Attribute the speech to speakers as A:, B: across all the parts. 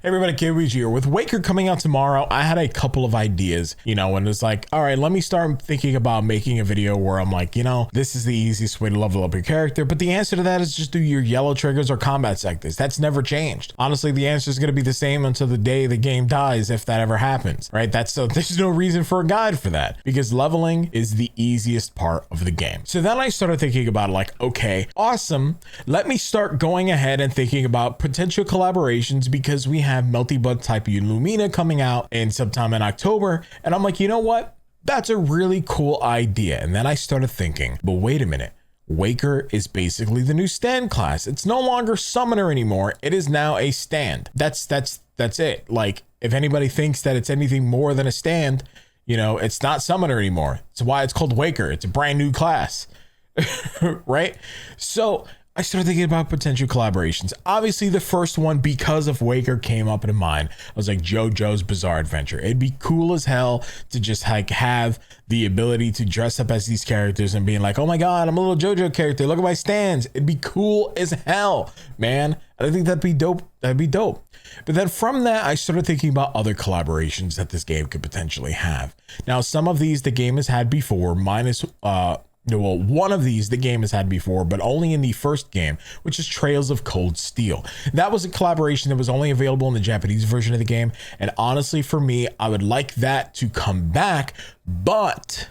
A: Hey everybody, Kaoiji here. With Waker coming out tomorrow, I had a couple of ideas, and it's like, all right, let me start thinking about making a video where I'm like, this is the easiest way to level up your character. But the answer to that is just do your yellow triggers or combat sectors. That's never changed. Honestly, the answer is going to be the same until the day the game dies, if that ever happens, right? There's no reason for a guide for that because leveling is the easiest part of the game. So then I started thinking about like, okay, awesome. Let me start going ahead and thinking about potential collaborations because we have Melty Butt type Lumina coming out in sometime in October. And I'm like, you know what? That's a really cool idea. And then I started thinking, but wait a minute. Waker is basically the new stand class. It's no longer summoner anymore. It is now a stand. That's it. Like if anybody thinks that it's anything more than a stand, it's not summoner anymore. It's why it's called Waker. It's a brand new class, right? So I started thinking about potential collaborations. Obviously, the first one, because of Waker, came up in mind. I was like, JoJo's Bizarre Adventure. It'd be cool as hell to just like have the ability to dress up as these characters and being like, oh my God, I'm a little JoJo character. Look at my stands. It'd be cool as hell, man. I think that'd be dope. That'd be dope. But then from that, I started thinking about other collaborations that this game could potentially have. Now, some of these the game has had before, minus one of these the game has had before, but only in the first game, which is Trails of Cold Steel. That was a collaboration that was only available in the Japanese version of the game. And honestly, for me, I would like that to come back. But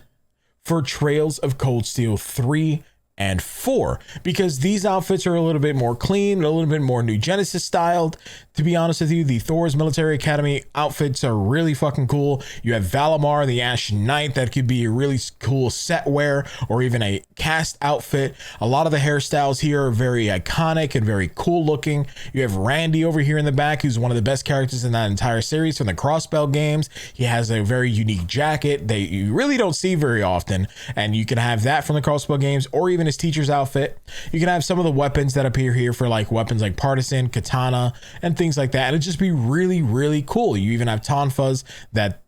A: for Trails of Cold Steel 3 and 4, because these outfits are a little bit more clean, a little bit more New Genesis styled. To be honest with you, the Thor's Military Academy outfits are really fucking cool. You have Valimar, the Ashen Knight, that could be a really cool set wear or even a cast outfit. A lot of the hairstyles here are very iconic and very cool looking. You have Randy over here in the back, who's one of the best characters in that entire series from the Crossbell games. He has a very unique jacket that you really don't see very often, and you can have that from the Crossbell games or even his teacher's outfit. You can have some of the weapons that appear here for like weapons like Partisan, Katana, and things like that. It'd just be really, really cool. You even have Tonfas that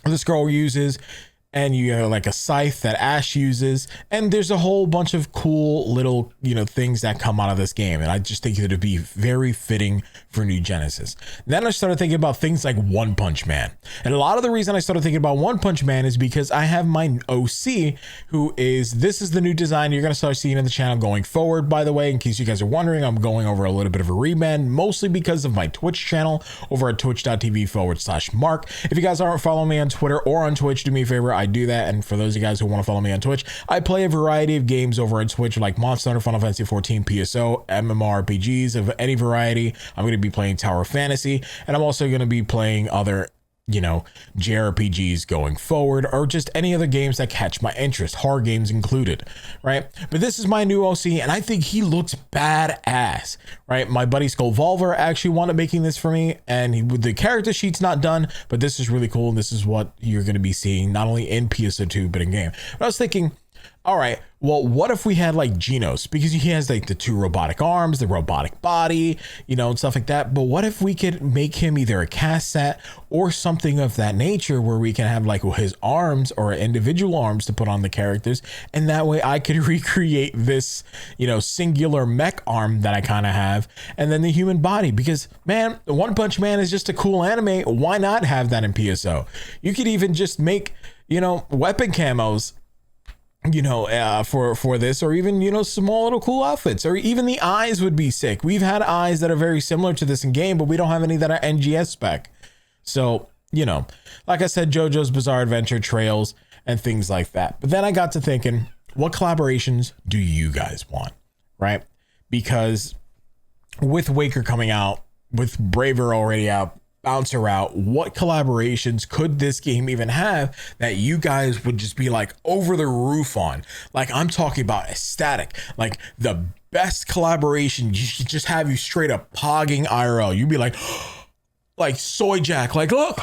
A: this girl uses, and you have like a scythe that Ash uses, and there's a whole bunch of cool little things that come out of this game, and I just think it'd be very fitting for New Genesis. Then I started thinking about things like One Punch Man, and a lot of the reason I started thinking about One Punch Man is because I have my OC, this is the new design you're going to start seeing in the channel going forward. By the way, in case you guys are wondering, I'm going over a little bit of a rebrand, mostly because of my Twitch channel over at twitch.tv/Mark. If you guys aren't following me on Twitter or on Twitch, do me a favor, I do that. And for those of you guys who want to follow me on Twitch, I play a variety of games over on Twitch, like Monster Hunter, Final Fantasy 14, PSO, MMORPGs of any variety. I'm going to be playing Tower of Fantasy, and I'm also going to be playing other JRPGs going forward, or just any other games that catch my interest, horror games included, right? But this is my new OC, and I think he looks badass, right? My buddy Skullvolver actually wanted making this for me, and the character sheet's not done, but this is really cool, and this is what you're going to be seeing, not only in PSO2, but in game. But I was thinking, all right, well, what if we had like Genos, because he has like the 2 robotic arms, the robotic body, and stuff like that. But what if we could make him either a cast set or something of that nature, where we can have like his arms or individual arms to put on the characters, and that way I could recreate this singular mech arm that I kind of have, and then the human body, because man, One Punch Man is just a cool anime. Why not have that in PSO? You could even just make weapon camos for this, or even small little cool outfits, or even the eyes would be sick. We've had eyes that are very similar to this in game, but we don't have any that are NGS spec. So like I said, JoJo's Bizarre Adventure, Trails, and things like that. But then I got to thinking, what collaborations do you guys want, right? Because with Waker coming out, with Braver already out, Bouncer out, what collaborations could this game even have that you guys would just be like over the roof on? Like, I'm talking about ecstatic, like the best collaboration. You should just have you straight up pogging IRL. You'd be like Soy Jack, like, look,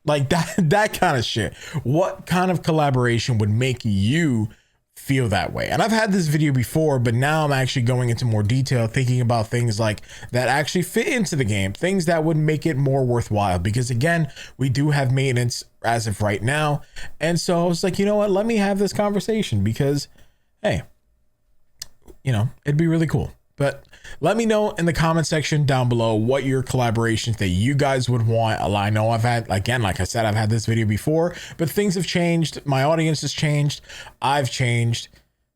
A: like that kind of shit. What kind of collaboration would make you feel that way? And I've had this video before, but now I'm actually going into more detail, thinking about things like that actually fit into the game, things that would make it more worthwhile, because again, we do have maintenance as of right now. And so I was like, you know what, let me have this conversation, because hey, it'd be really cool. But let me know in the comment section down below what your collaborations that you guys would want. I know I've had, again, like I said, I've had this video before, but things have changed. My audience has changed. I've changed.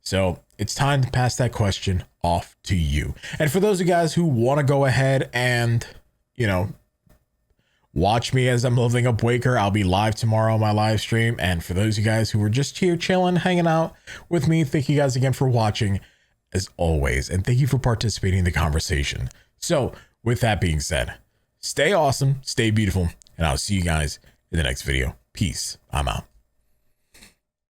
A: So it's time to pass that question off to you. And for those of you guys who want to go ahead and, you know, watch me as I'm leveling up Waker, I'll be live tomorrow on my live stream. And for those of you guys who were just here chilling, hanging out with me, thank you guys again for watching as always. And thank you for participating in the conversation. So with that being said, stay awesome, stay beautiful, and I'll see you guys in the next video. Peace. I'm out.